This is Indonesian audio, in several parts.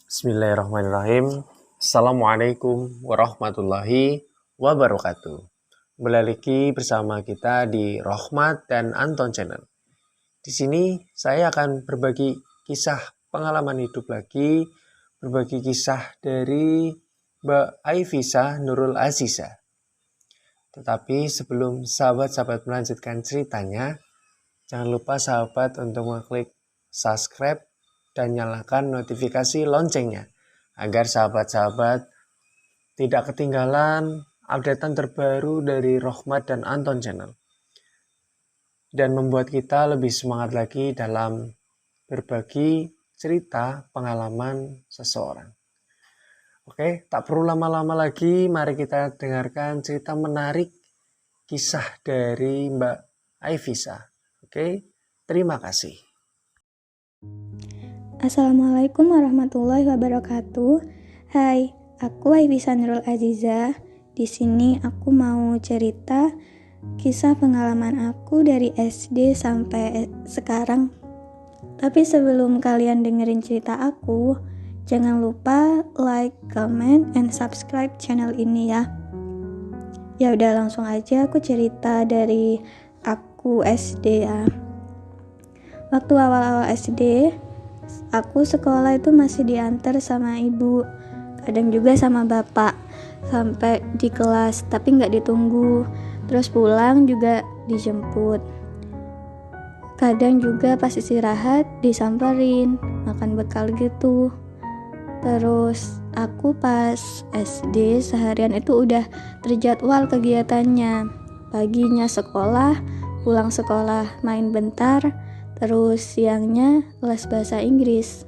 Bismillahirrahmanirrahim. Assalamualaikum warahmatullahi wabarakatuh. Kembali lagi bersama kita di Rohmat dan Anton Channel. Di sini saya akan berbagi kisah pengalaman hidup lagi, berbagi kisah dari Mbak Aifisa Nurul Aziza. Tetapi sebelum sahabat-sahabat melanjutkan ceritanya, jangan lupa sahabat untuk mengklik subscribe dan nyalakan notifikasi loncengnya agar sahabat-sahabat tidak ketinggalan updatean terbaru dari Rohmat dan Anton Channel dan membuat kita lebih semangat lagi dalam berbagi cerita pengalaman seseorang. Oke, tak perlu lama-lama lagi, mari kita dengarkan cerita menarik kisah dari Mbak Aifisa. Oke, terima kasih. Assalamualaikum warahmatullahi wabarakatuh. Hai, aku Aifisa Nurul Aziza. Di sini aku mau cerita kisah pengalaman aku dari SD sampai sekarang. Tapi sebelum kalian dengerin cerita aku, jangan lupa like, comment, and subscribe channel ini ya. Ya udah langsung aja aku cerita dari aku SD ya. Waktu awal-awal SD, aku sekolah itu masih diantar sama ibu, kadang juga sama bapak, sampai di kelas tapi nggak ditunggu. Terus pulang juga dijemput. Kadang juga pas istirahat disamperin, makan bekal gitu. Terus aku pas SD seharian itu udah terjadwal kegiatannya. Paginya sekolah, pulang sekolah main bentar, terus siangnya les bahasa Inggris.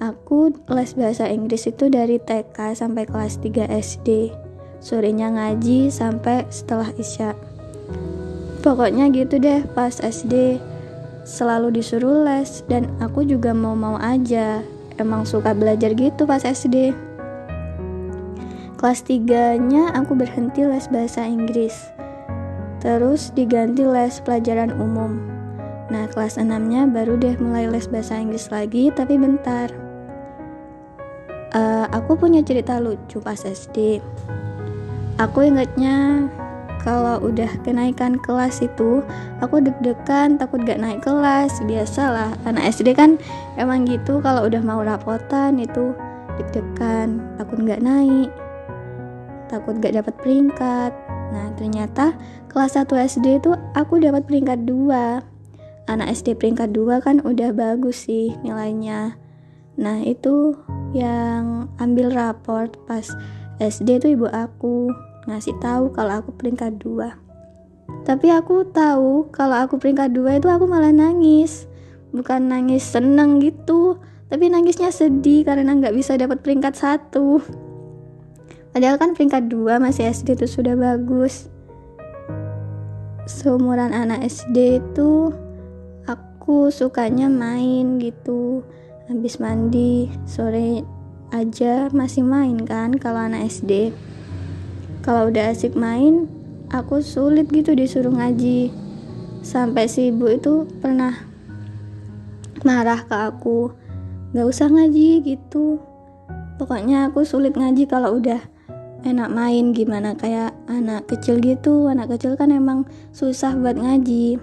Aku les bahasa Inggris itu dari TK sampai kelas 3 SD. Sorenya ngaji sampai setelah Isya. Pokoknya gitu deh, pas SD selalu disuruh les dan aku juga mau-mau aja. Emang suka belajar gitu pas SD. Kelas 3-nya aku berhenti les bahasa Inggris. Terus diganti les pelajaran umum. Nah, kelas 6-nya baru deh mulai les bahasa Inggris lagi, tapi bentar. Aku punya cerita lucu pas SD. Aku ingatnya kalau udah kenaikan kelas itu, aku deg-degan, takut gak naik kelas. Biasalah, anak SD kan emang gitu, kalau udah mau rapotan itu deg-degan, takut gak naik, takut gak dapat peringkat. Nah, ternyata kelas 1 SD itu aku dapat peringkat 2. Anak SD peringkat 2 kan udah bagus sih nilainya. Nah, itu yang ambil raport pas SD itu ibu aku ngasih tahu kalau aku peringkat 2. Tapi aku tahu kalau aku peringkat 2 itu aku malah nangis. Bukan nangis seneng gitu, tapi nangisnya sedih karena nggak bisa dapat peringkat 1. Padahal kan peringkat 2 masih SD itu sudah bagus. Seumuran anak SD itu aku sukanya main gitu. Habis mandi sore aja masih main kan kalau anak SD. Kalau udah asik main, aku sulit gitu disuruh ngaji. Sampai si ibu itu pernah marah ke aku, gak usah ngaji gitu. Pokoknya aku sulit ngaji kalau udah enak main, gimana kayak anak kecil gitu. Anak kecil kan emang susah buat ngaji.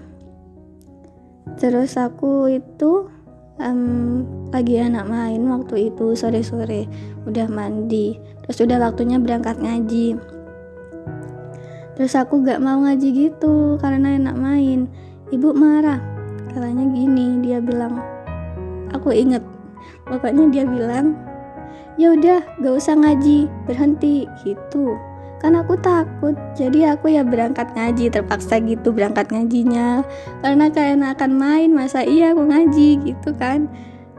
Terus aku itu lagi enak main waktu itu sore-sore, udah mandi, terus udah waktunya berangkat ngaji. Terus aku gak mau ngaji gitu karena enak main. Ibu marah, katanya gini, dia bilang, aku inget, pokoknya dia bilang, ya udah gak usah ngaji, berhenti gitu. Kan aku takut, jadi aku ya berangkat ngaji, terpaksa gitu berangkat ngajinya karena keenakan main, masa iya aku ngaji gitu kan.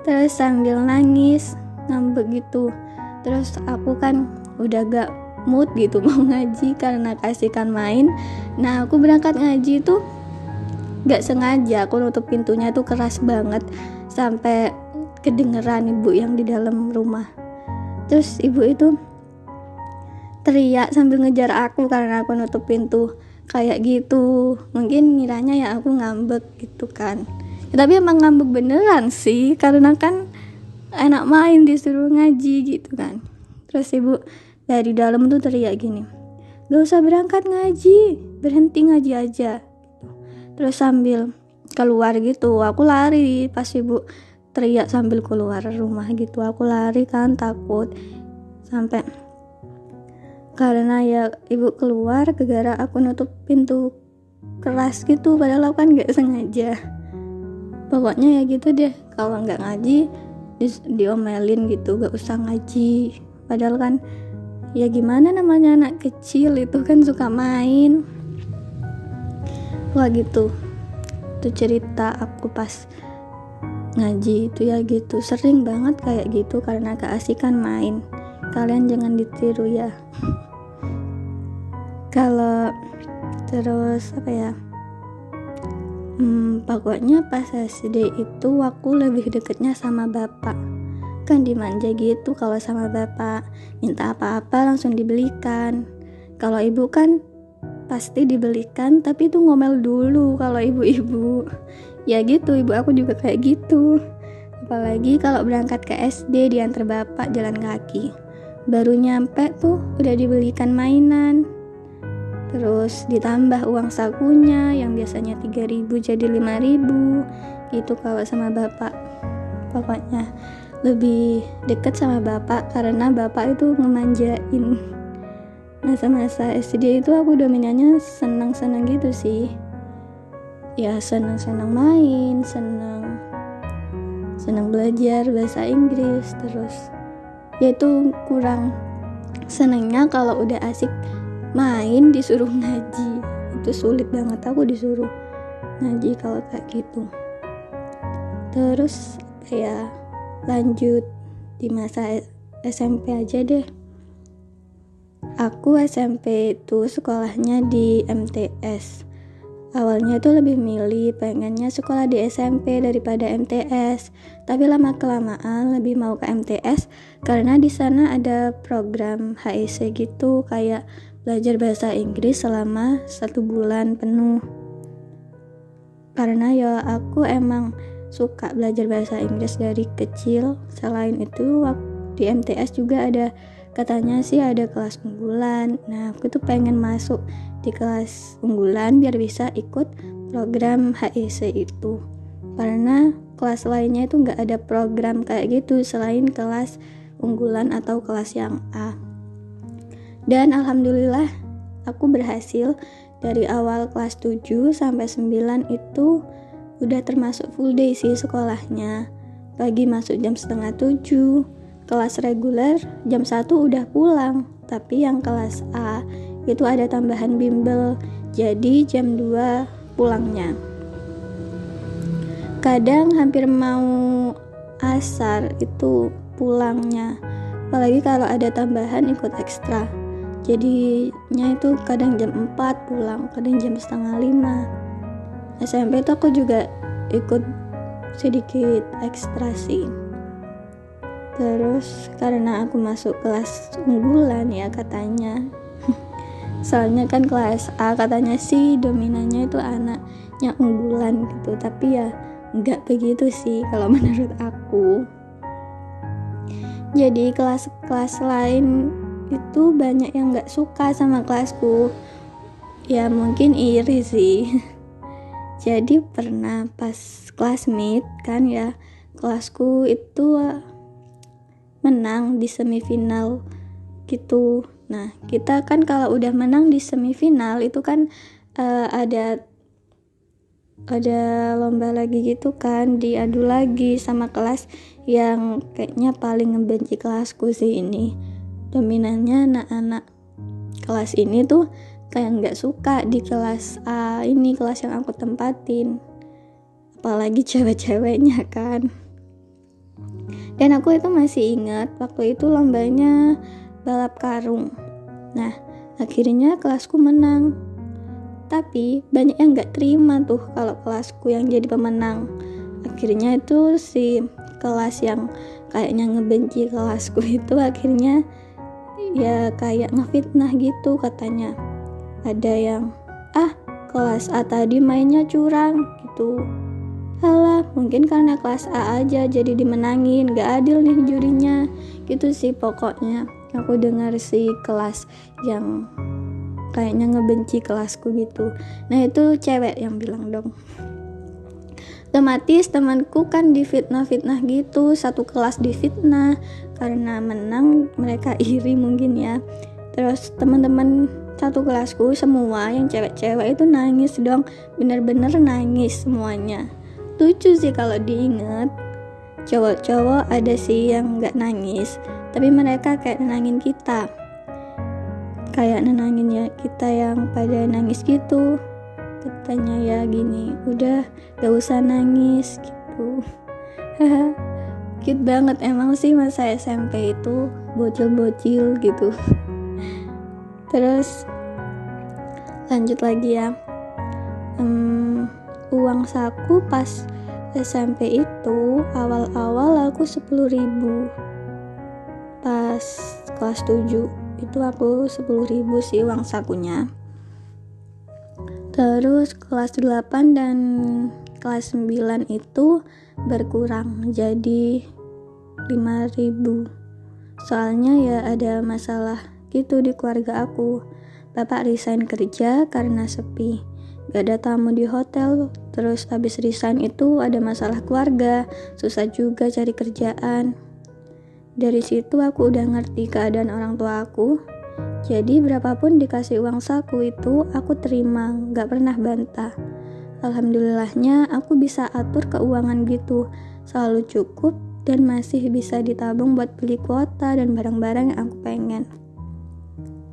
Terus sambil nangis ngambek gitu. Terus aku kan udah gak mood gitu mau ngaji karena kasihkan main. Nah, aku berangkat ngaji tuh gak sengaja aku nutup pintunya tuh keras banget sampai kedengeran ibu yang di dalam rumah. Terus ibu itu teriak sambil ngejar aku karena aku nutup pintu kayak gitu. Mungkin ngiranya ya aku ngambek gitu kan. Ya, tapi emang ngambek beneran sih, karena kan enak main disuruh ngaji gitu kan. Terus ibu dari dalam tuh teriak gini, gak usah berangkat ngaji, berhenti ngaji aja. Terus sambil keluar gitu, aku lari pas ibu teriak sambil keluar rumah gitu. Aku lari kan, takut. Sampai karena ya ibu keluar, gara-gara aku nutup pintu keras gitu, padahal aku kan gak sengaja. Pokoknya ya gitu deh, kalau gak ngaji diomelin gitu, gak usah ngaji. Padahal kan ya gimana namanya anak kecil itu kan suka main. Wah gitu, itu cerita aku pas ngaji itu ya gitu. Sering banget kayak gitu karena keasikan main. Kalian jangan ditiru ya. Kalau terus apa ya, pokoknya pas SD itu aku lebih deketnya sama bapak. Kan dimanja gitu kalau sama bapak, minta apa-apa langsung dibelikan. Kalau ibu kan pasti dibelikan, tapi itu ngomel dulu kalau ibu-ibu. Ya gitu, ibu aku juga kayak gitu. Apalagi kalau berangkat ke SD diantar bapak jalan kaki, baru nyampe tuh udah dibelikan mainan. Terus ditambah uang sakunya yang biasanya 3.000 jadi 5.000 gitu kalau sama bapak. Pokoknya lebih deket sama bapak karena bapak itu ngemanjain. Masa-masa SD itu aku dominannya senang-senang gitu sih. Ya senang-senang main, senang belajar bahasa Inggris. Terus ya itu kurang senangnya kalau udah asik main disuruh ngaji. Itu sulit banget aku disuruh ngaji kalau kayak gitu. Terus ya lanjut di masa SMP aja deh. Aku SMP itu sekolahnya di MTS. Awalnya tuh lebih milih pengennya sekolah di SMP daripada MTS, tapi lama kelamaan lebih mau ke MTS karena di sana ada program HEC gitu, kayak belajar bahasa Inggris selama 1 bulan penuh. Karena ya aku emang suka belajar bahasa Inggris dari kecil. Selain itu di MTS juga ada, katanya sih ada kelas unggulan. Nah aku tuh pengen masuk di kelas unggulan biar bisa ikut program HEC itu, karena kelas lainnya itu gak ada program kayak gitu selain kelas unggulan atau kelas yang A. Dan alhamdulillah aku berhasil. Dari awal kelas 7 sampai 9 itu udah termasuk full day sih sekolahnya. Pagi masuk jam 6:30, kelas reguler jam 1 udah pulang. Tapi yang kelas A itu ada tambahan bimbel, jadi jam 2 pulangnya. Kadang hampir mau asar itu pulangnya, apalagi kalau ada tambahan ikut ekstra. Jadinya itu kadang jam 4 pulang, kadang jam 4:30. SMP itu aku juga ikut sedikit ekstra sih. Terus karena aku masuk kelas unggulan ya katanya, soalnya kan kelas A katanya sih dominannya itu anaknya unggulan gitu, tapi ya enggak begitu sih kalau menurut aku. Jadi kelas-kelas lain itu banyak yang gak suka sama kelasku. Ya mungkin iri sih. Jadi pernah pas kelas meet kan ya, kelasku itu menang di semifinal gitu. Nah kita kan kalau udah menang di semifinal itu kan ada lomba lagi gitu kan, diadu lagi sama kelas yang kayaknya paling ngebenci kelasku sih ini. Dominannya anak-anak kelas ini tuh kayak nggak suka di kelas A ini, kelas yang aku tempatin, apalagi cewek-ceweknya kan. Dan aku itu masih ingat waktu itu lombanya balap karung. Nah akhirnya kelasku menang, tapi banyak yang nggak terima tuh kalau kelasku yang jadi pemenang. Akhirnya itu si kelas yang kayaknya ngebenci kelasku itu akhirnya ya kayak ngefitnah gitu katanya. Ada yang kelas A tadi mainnya curang gitu. Alah, mungkin karena kelas A aja jadi dimenangin, gak adil nih jurinya. Gitu sih pokoknya. Aku dengar si kelas yang kayaknya ngebenci kelasku gitu. Nah itu cewek yang bilang dong. Otomatis temanku kan difitnah-fitnah gitu, satu kelas difitnah karena menang, mereka iri mungkin ya. Terus teman-teman satu kelasku semua yang cewek-cewek itu nangis dong, bener-bener nangis semuanya. Lucu sih kalau diingat. Cowok-cowok ada sih yang gak nangis, tapi mereka kayak nenangin kita, kayak nenangin ya kita yang pada nangis gitu. Katanya ya gini, udah gak usah nangis gitu. Cute banget emang sih masa SMP itu, bocil-bocil gitu. Terus lanjut lagi ya. Uang saku pas SMP itu awal-awal aku 10.000. Pas kelas 7 itu aku 10.000 sih uang sakunya. Terus kelas 8 dan kelas 9 itu berkurang jadi 5.000. Soalnya ya ada masalah gitu di keluarga aku. Bapak resign kerja karena sepi, gak ada tamu di hotel. Terus habis resign itu ada masalah keluarga, susah juga cari kerjaan. Dari situ aku udah ngerti keadaan orang tua aku. Jadi berapapun dikasih uang saku itu aku terima, gak pernah bantah. Alhamdulillahnya aku bisa atur keuangan gitu, selalu cukup dan masih bisa ditabung buat beli kuota dan barang-barang yang aku pengen.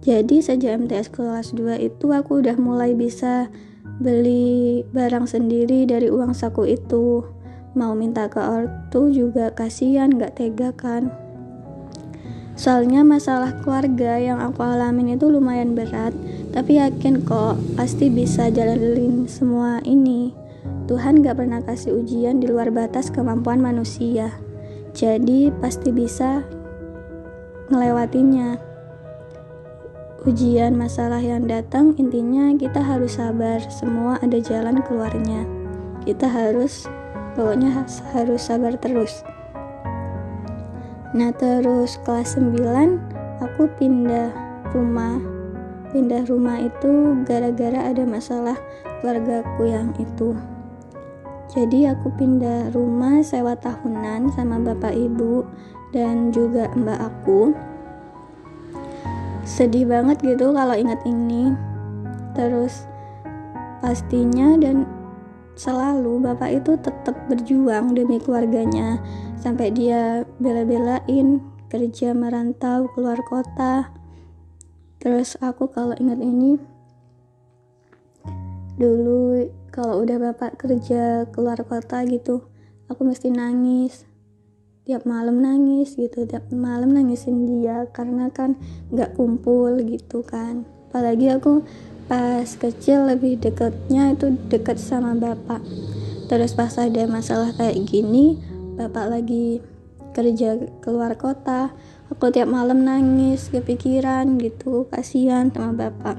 Jadi sejak MTS kelas 2 itu aku udah mulai bisa beli barang sendiri dari uang saku itu. Mau minta ke ortu juga kasihan, gak tega kan. Soalnya masalah keluarga yang aku alamin itu lumayan berat, tapi yakin kok pasti bisa jalanin semua ini. Tuhan gak pernah kasih ujian di luar batas kemampuan manusia, jadi pasti bisa ngelewatinya. Ujian masalah yang datang, intinya kita harus sabar, semua ada jalan keluarnya. Kita harus sabar terus. Nah terus kelas 9 aku pindah rumah itu gara-gara ada masalah keluargaku yang itu. Jadi aku pindah rumah sewa tahunan sama bapak ibu dan juga mbak aku. Sedih banget gitu kalau ingat ini. Terus pastinya dan selalu bapak itu tetap berjuang demi keluarganya, sampai dia bela-belain kerja merantau keluar kota. Terus aku kalau ingat ini, dulu kalau udah bapak kerja keluar kota gitu, aku mesti nangis. Tiap malam nangis gitu, tiap malam nangisin dia karena kan gak kumpul gitu kan. Apalagi aku pas kecil lebih dekatnya itu dekat sama bapak. Terus pas ada masalah kayak gini, bapak lagi kerja keluar kota, aku tiap malam nangis, kepikiran gitu, kasihan sama bapak.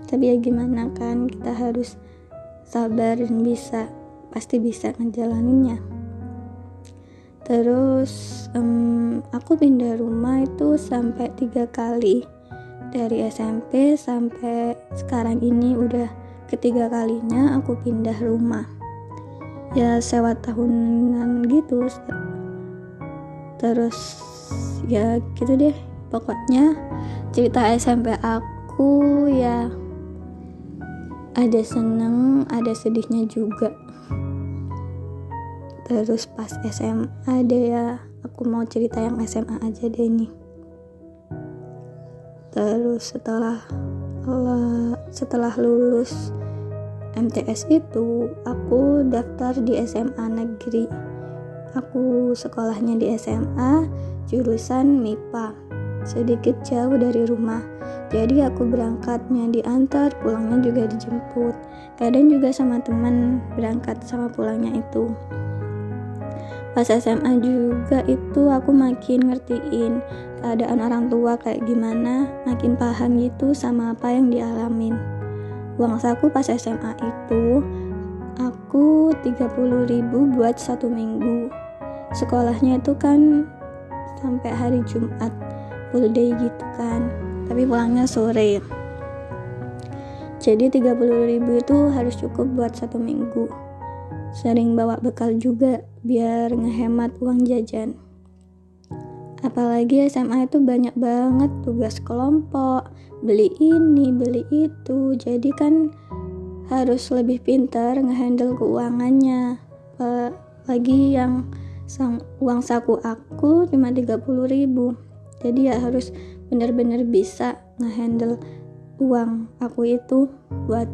Tapi ya gimana kan, kita harus sabar dan pasti bisa ngejalaninnya. Terus aku pindah rumah itu sampai 3 kali, dari SMP sampai sekarang ini udah ketiga kalinya aku pindah rumah. Ya sewa tahunan gitu. Terus ya gitu deh, pokoknya cerita SMP aku ya ada seneng, ada sedihnya juga. Terus pas SMA deh ya, aku mau cerita yang SMA aja deh nih. Terus setelah lulus MTS itu aku daftar di SMA negeri. Aku sekolahnya di SMA jurusan MIPA, sedikit jauh dari rumah. Jadi aku berangkatnya diantar, pulangnya juga dijemput. Kadang juga sama teman berangkat sama pulangnya itu. Pas SMA juga itu aku makin ngertiin keadaan orang tua kayak gimana, makin paham gitu sama apa yang dialamin. Uang saku pas SMA itu aku 30.000 buat 1 minggu. Sekolahnya itu kan sampai hari Jumat full day gitu kan, tapi pulangnya sore. Jadi 30.000 itu harus cukup buat 1 minggu. Sering bawa bekal juga biar ngehemat uang jajan. Apalagi SMA itu banyak banget tugas kelompok, beli ini, beli itu. Jadi kan harus lebih pintar ngehandle keuangannya. Apalagi yang uang saku aku cuma 30.000. Jadi ya harus benar-benar bisa ngehandle uang aku itu buat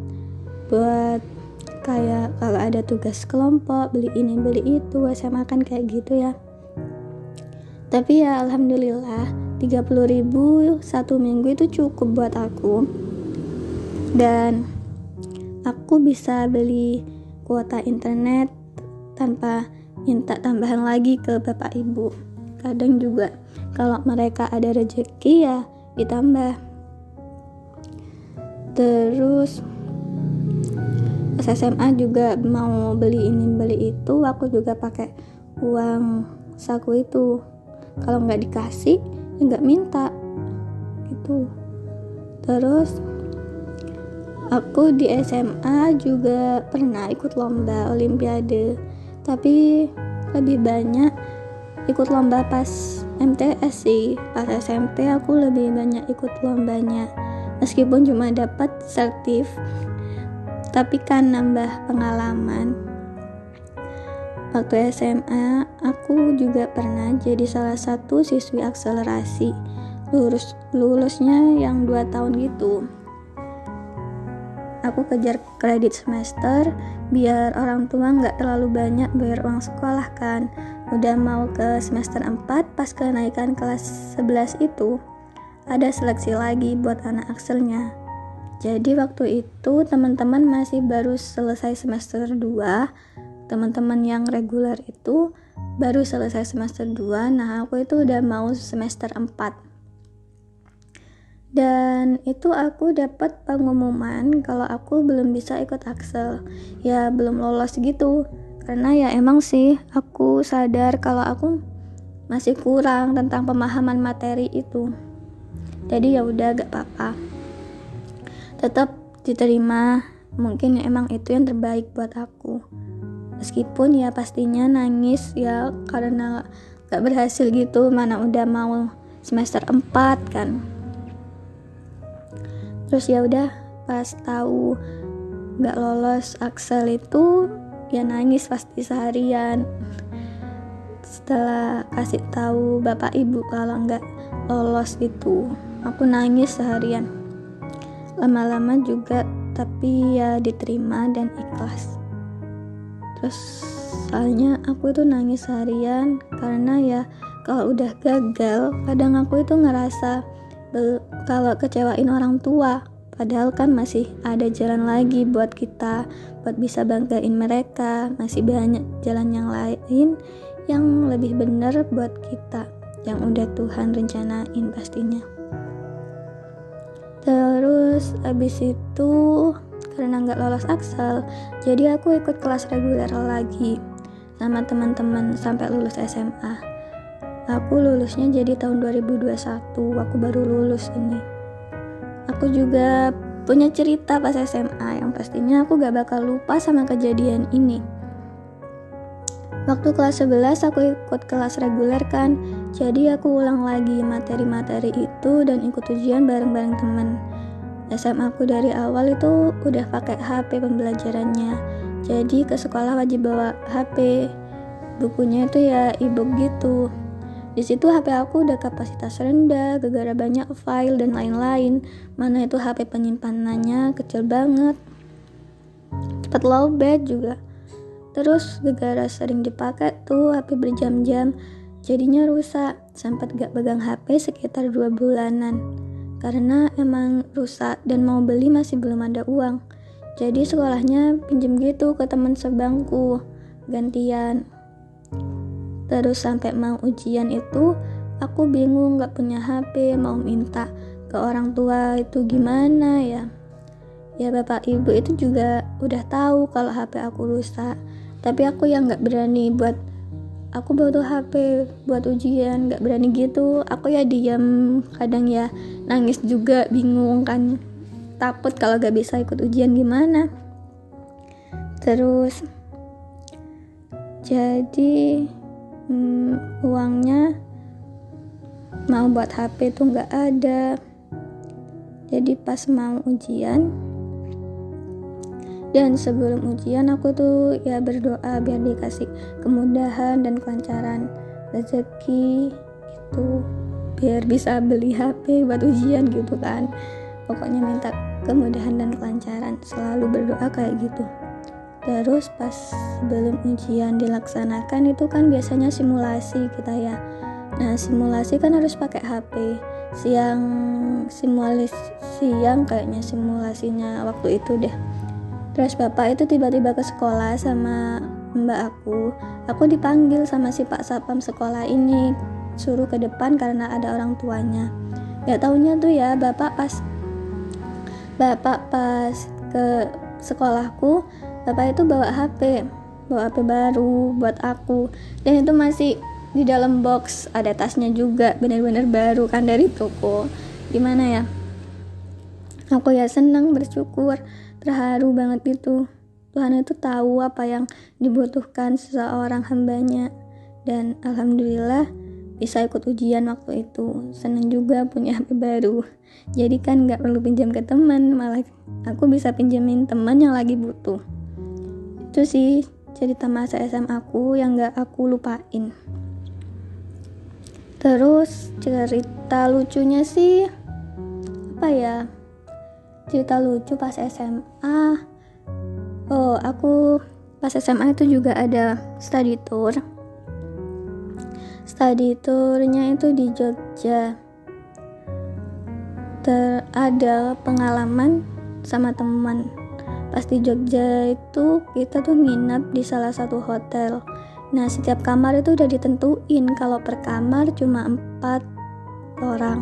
kayak kalau ada tugas kelompok, beli ini, beli itu. SMA kan kayak gitu ya. Tapi ya alhamdulillah 30.000 1 minggu itu cukup buat aku. Dan aku bisa beli kuota internet tanpa minta tambahan lagi ke bapak ibu. Kadang juga kalau mereka ada rezeki ya ditambah. Terus pas SMA juga mau beli ini beli itu, aku juga pakai uang saku itu. Kalau nggak dikasih ya nggak minta gitu. Terus aku di SMA juga pernah ikut lomba olimpiade, tapi lebih banyak ikut lomba pas MTS sih. Pas SMP aku lebih banyak ikut lombanya, meskipun cuma dapat sertif, tapi kan nambah pengalaman. Waktu SMA, aku juga pernah jadi salah satu siswi akselerasi. Lulusnya yang 2 tahun gitu. Aku kejar kredit semester, biar orang tua nggak terlalu banyak bayar uang sekolah kan. Udah mau ke semester 4, pas kenaikan kelas 11 itu, ada seleksi lagi buat anak akselnya. Jadi waktu itu teman-teman masih baru selesai semester 2, teman-teman yang reguler itu baru selesai semester 2, nah aku itu udah mau semester 4. Dan itu aku dapat pengumuman kalau aku belum bisa ikut Axel, ya belum lolos gitu. Karena ya emang sih aku sadar kalau aku masih kurang tentang pemahaman materi itu. Jadi ya udah gak apa-apa, tetap diterima. Mungkin emang itu yang terbaik buat aku. Meskipun ya pastinya nangis ya karena gak berhasil gitu, mana udah mau semester 4 kan. Terus ya udah pas tahu gak lolos Axel itu ya nangis pasti seharian. Setelah kasih tahu bapak ibu kalau gak lolos itu, aku nangis seharian. Lama-lama juga tapi ya diterima dan ikhlas. Terus soalnya aku itu nangis seharian karena ya kalau udah gagal kadang aku itu ngerasa kalau kecewain orang tua, padahal kan masih ada jalan lagi buat kita buat bisa banggain mereka. Masih banyak jalan yang lain yang lebih benar buat kita, yang udah Tuhan rencanain pastinya. Terus abis itu karena nggak lolos Axel, jadi aku ikut kelas reguler lagi sama teman-teman sampai lulus SMA. Aku lulusnya jadi tahun 2021, aku baru lulus ini. Aku juga punya cerita pas SMA yang pastinya aku gak bakal lupa sama kejadian ini. Waktu kelas 11 aku ikut kelas reguler kan, jadi aku ulang lagi materi-materi itu dan ikut ujian bareng-bareng temen. SMA aku dari awal itu udah pakai HP pembelajarannya, jadi ke sekolah wajib bawa HP. Bukunya itu ya e-book gitu. Di situ HP aku udah kapasitas rendah, gara-gara banyak file dan lain-lain. Mana itu HP penyimpanannya kecil banget, cepat lowbat juga. Terus gara-gara sering dipakai tuh HP berjam-jam, jadinya rusak. Sempat gak pegang HP sekitar 2 bulanan. Karena emang rusak dan mau beli masih belum ada uang. Jadi sekolahnya pinjem gitu ke teman sebangku, gantian. Terus sampai mau ujian itu aku bingung, gak punya HP, mau minta ke orang tua itu gimana ya. Ya bapak ibu itu juga udah tahu kalau HP aku rusak, tapi aku yang nggak berani buat, aku butuh HP buat ujian, nggak berani gitu. Aku ya diam, kadang ya nangis juga, bingung kan, takut kalau gak bisa ikut ujian gimana. Terus jadi uangnya mau buat HP tuh nggak ada. Jadi pas mau ujian dan sebelum ujian aku tuh ya berdoa biar dikasih kemudahan dan kelancaran rezeki gitu, biar bisa beli HP buat ujian gitu kan. Pokoknya minta kemudahan dan kelancaran, selalu berdoa kayak gitu. Terus pas sebelum ujian dilaksanakan itu kan biasanya simulasi kita ya. Nah simulasi kan harus pakai HP. Siang kayaknya simulasinya waktu itu deh. Terus bapak itu tiba-tiba ke sekolah sama mbak aku dipanggil sama si pak satpam sekolah ini, suruh ke depan karena ada orang tuanya. Gak taunya tuh ya bapak pas ke sekolahku, bapak itu bawa HP baru buat aku, dan itu masih di dalam box, ada tasnya juga, benar-benar baru kan dari toko. Gimana ya, aku ya senang, bersyukur, terharu banget gitu. Tuhan itu tahu apa yang dibutuhkan seseorang hambanya, dan alhamdulillah bisa ikut ujian waktu itu. Senang juga punya HP baru, jadi kan gak perlu pinjam ke teman, malah aku bisa pinjemin teman yang lagi butuh. Itu sih cerita masa SMA aku yang gak aku lupain. Terus cerita lucunya sih apa ya, cerita lucu pas SMA. Aku pas SMA itu juga ada study tournya itu di Jogja. Ada pengalaman sama teman. Pas di Jogja itu kita tuh nginap di salah satu hotel. Nah setiap kamar itu udah ditentuin kalau per kamar cuma 4 orang.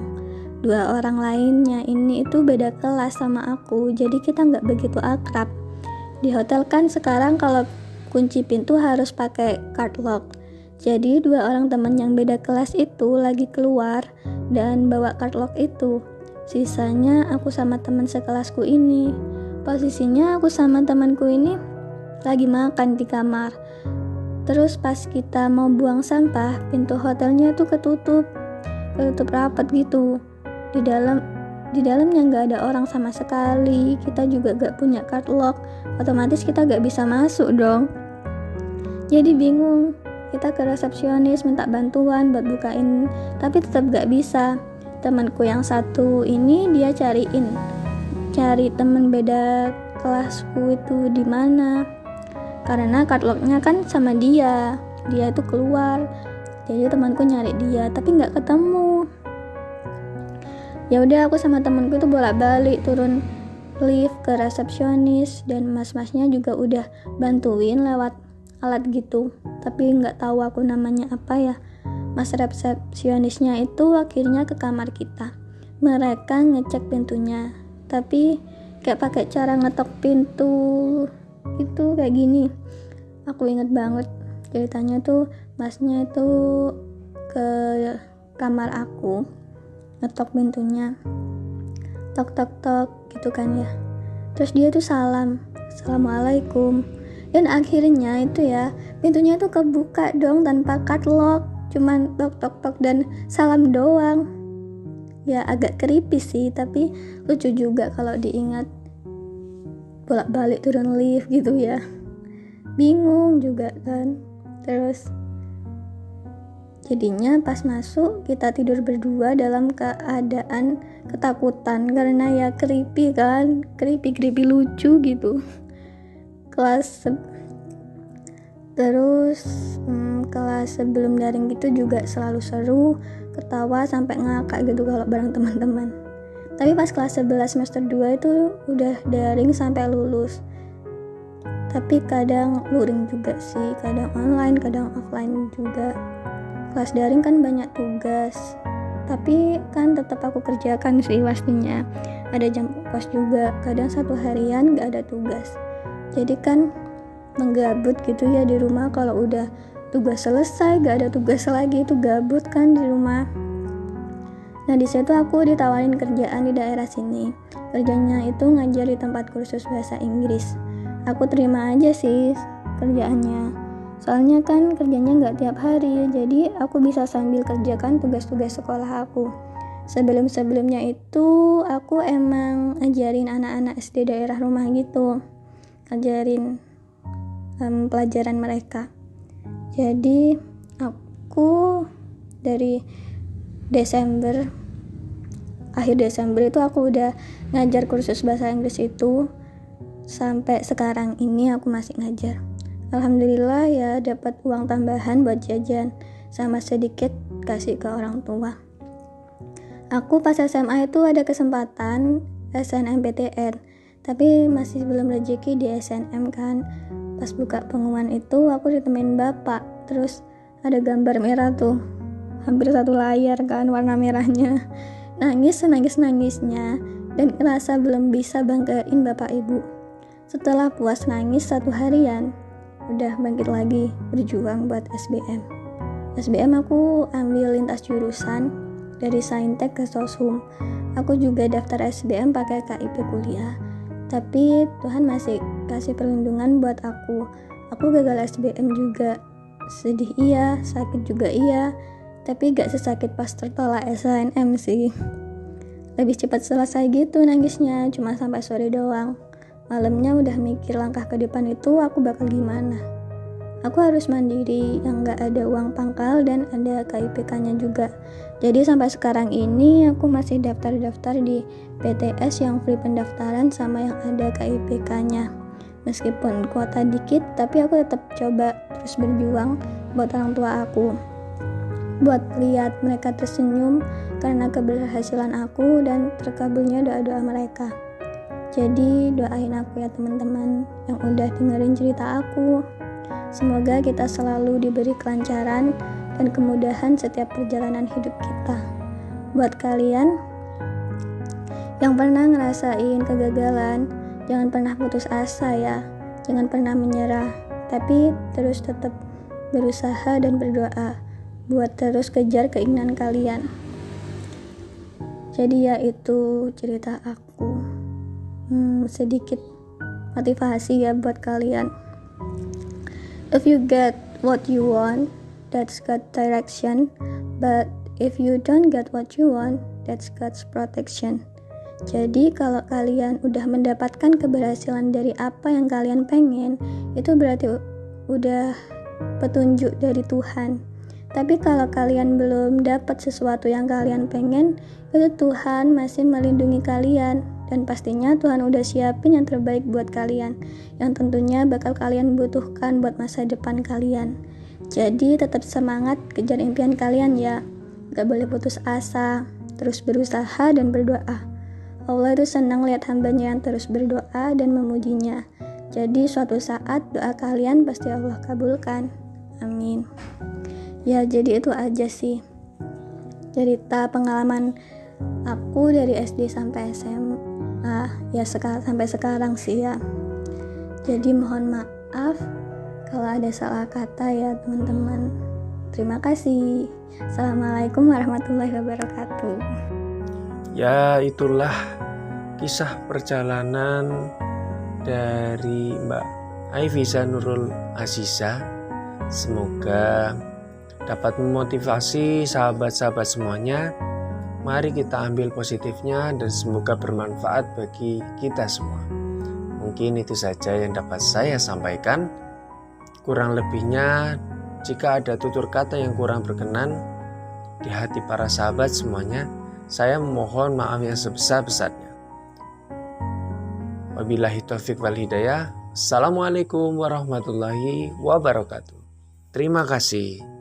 2 orang lainnya ini itu beda kelas sama aku, jadi kita nggak begitu akrab. Di hotel kan sekarang kalau kunci pintu harus pakai card lock. Jadi 2 orang teman yang beda kelas itu lagi keluar dan bawa card lock itu. Sisanya aku sama teman sekelasku ini. Posisinya aku sama temanku ini lagi makan di kamar. Terus pas kita mau buang sampah, pintu hotelnya itu ketutup rapat gitu. Di dalamnya nggak ada orang sama sekali. Kita juga nggak punya card lock, otomatis kita nggak bisa masuk dong. Jadi bingung. Kita ke resepsionis minta bantuan buat bukain, tapi tetap nggak bisa. Temanku yang satu ini dia cari temen beda kelasku itu di mana, karena card locknya kan sama dia itu keluar. Jadi temanku nyari dia tapi nggak ketemu. Ya udah aku sama temanku itu bolak-balik turun lift ke resepsionis, dan mas-masnya juga udah bantuin lewat alat gitu, tapi nggak tahu aku namanya apa ya. Mas resepsionisnya itu akhirnya ke kamar kita. Mereka ngecek pintunya, tapi kayak pakai cara ngetok pintu itu kayak gini. Aku inget banget ceritanya tuh, masnya itu ke kamar aku, ngetok pintunya, tok tok tok gitu kan ya. Terus dia tuh assalamualaikum, dan akhirnya itu ya pintunya tuh kebuka dong tanpa card lock, cuman tok tok tok dan salam doang. Ya agak creepy sih, tapi lucu juga kalau diingat, bolak-balik turun lift gitu ya, bingung juga kan. Terus jadinya pas masuk kita tidur berdua dalam keadaan ketakutan karena ya creepy kan, creepy lucu gitu. Terus kelas sebelum daring gitu juga selalu seru, ketawa sampai ngakak gitu kalau bareng teman-teman. Tapi pas kelas 11 semester 2 itu udah daring sampai lulus. Tapi kadang luring juga sih, kadang online, kadang offline juga. Kelas daring kan banyak tugas, tapi kan tetap aku kerjakan sih pastinya. Ada jam kos juga, kadang 1 harian gak ada tugas. Jadi kan menggabut gitu ya di rumah. Kalau udah tugas selesai gak ada tugas lagi, itu gabut kan di rumah. Nah di situ aku ditawarin kerjaan di daerah sini. Kerjanya itu ngajar di tempat kursus bahasa Inggris. Aku terima aja sih kerjaannya. Soalnya kan kerjanya nggak tiap hari, jadi aku bisa sambil kerjakan tugas-tugas sekolah aku. Sebelum-sebelumnya itu aku emang ngajarin anak-anak SD daerah rumah gitu, ngajarin pelajaran mereka. Jadi aku dari akhir Desember itu aku udah ngajar kursus bahasa Inggris itu. Sampai sekarang ini aku masih ngajar. Alhamdulillah ya, dapat uang tambahan buat jajan sama sedikit kasih ke orang tua. Aku pas SMA itu ada kesempatan SNMPTN, tapi masih belum rezeki di SNM kan. Pas buka pengumuman itu aku ditemenin bapak, terus ada gambar merah tuh, hampir 1 layar kan warna merahnya. Nangisnya dan ngerasa belum bisa banggain bapak ibu. Setelah puas nangis 1 harian, udah bangkit lagi berjuang buat SBM. SBM aku ambil lintas jurusan dari Saintek ke Soshum. Aku juga daftar SBM pakai KIP kuliah. Tapi Tuhan masih kasih perlindungan buat aku. Aku gagal SBM juga. Sedih iya, sakit juga iya, tapi gak sesakit pas tertolak SNM sih. Lebih cepat selesai gitu nangisnya, cuma sampai sore doang. Malamnya udah mikir langkah ke depan itu aku bakal gimana. Aku harus mandiri yang gak ada uang pangkal dan ada KIPK-nya juga. Jadi sampai sekarang ini aku masih daftar-daftar di PTS yang free pendaftaran sama yang ada KIPK-nya. Meskipun kuota dikit, tapi aku tetap coba terus berjuang buat orang tua aku. Buat lihat mereka tersenyum karena keberhasilan aku dan terkabulnya doa-doa mereka. Jadi doain aku ya teman-teman yang udah dengerin cerita aku. Semoga kita selalu diberi kelancaran dan kemudahan setiap perjalanan hidup kita. Buat kalian yang pernah ngerasain kegagalan, jangan pernah putus asa ya. Jangan pernah menyerah, tapi terus tetap berusaha dan berdoa buat terus kejar keinginan kalian. Jadi ya itu cerita aku. Sedikit motivasi ya buat kalian. If you get what you want, that's God's direction. But if you don't get what you want, that's God's protection. Jadi kalau kalian udah mendapatkan keberhasilan dari apa yang kalian pengen, itu berarti udah petunjuk dari Tuhan. Tapi kalau kalian belum dapat sesuatu yang kalian pengen, itu Tuhan masih melindungi kalian. Dan pastinya Tuhan udah siapin yang terbaik buat kalian, yang tentunya bakal kalian butuhkan buat masa depan kalian. Jadi tetap semangat kejar impian kalian ya. Gak boleh putus asa, terus berusaha dan berdoa. Allah itu senang lihat hambanya yang terus berdoa dan memujinya. Jadi suatu saat doa kalian pasti Allah kabulkan. Amin. Ya jadi itu aja sih cerita pengalaman aku dari SD sampai SMA ya sampai sekarang sih ya. Jadi mohon maaf kalau ada salah kata ya teman-teman. Terima kasih. Assalamualaikum warahmatullahi wabarakatuh. Ya itulah kisah perjalanan dari Mbak Aifiza Nurul Aziza. Semoga dapat memotivasi sahabat-sahabat semuanya. Mari kita ambil positifnya dan semoga bermanfaat bagi kita semua. Mungkin itu saja yang dapat saya sampaikan. Kurang lebihnya, jika ada tutur kata yang kurang berkenan di hati para sahabat semuanya, saya memohon maaf yang sebesar-besarnya. Wabillahi taufiq wal hidayah. Assalamualaikum warahmatullahi wabarakatuh. Terima kasih.